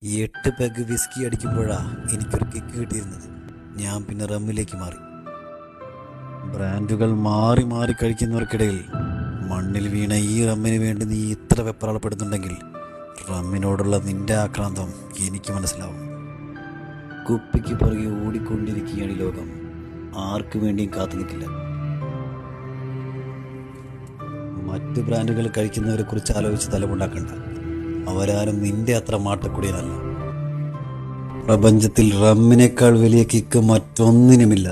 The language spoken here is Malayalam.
8 പെഗ് വിസ്കി അടിക്കുമ്പോഴാ എനിക്കൊരു കിക്ക് കിട്ടിയിരുന്നത്. ഞാൻ പിന്നെ റമ്മിലേക്ക് മാറി. ബ്രാൻഡുകൾ മാറി മാറി കഴിക്കുന്നവർക്കിടയിൽ മണ്ണിൽ വീണ ഈ റമ്മിന് വേണ്ടി നീ ഇത്ര വെപ്രാളപ്പെടുന്നുണ്ടെങ്കിൽ റമ്മിനോടുള്ള നിന്റെ ആക്രാന്തം എനിക്ക് മനസ്സിലാവും. കുപ്പിക്ക് പുറകെ ഓടിക്കൊണ്ടിരിക്കുകയാണ് ഈ ലോകം. ആർക്കു വേണ്ടിയും കാത്തു നിൽക്കില്ല. മറ്റു ബ്രാൻഡുകൾ കഴിക്കുന്നവരെ കുറിച്ച് ആലോചിച്ച് തലമുണ്ടാക്കണ്ട. അവരാരും നിന്റെ അത്ര മാട്ടക്കുടിയനല്ല. പ്രപഞ്ചത്തിൽ റമ്മിനേക്കാൾ വലിയ കിക്ക് മറ്റൊന്നിനുമില്ല.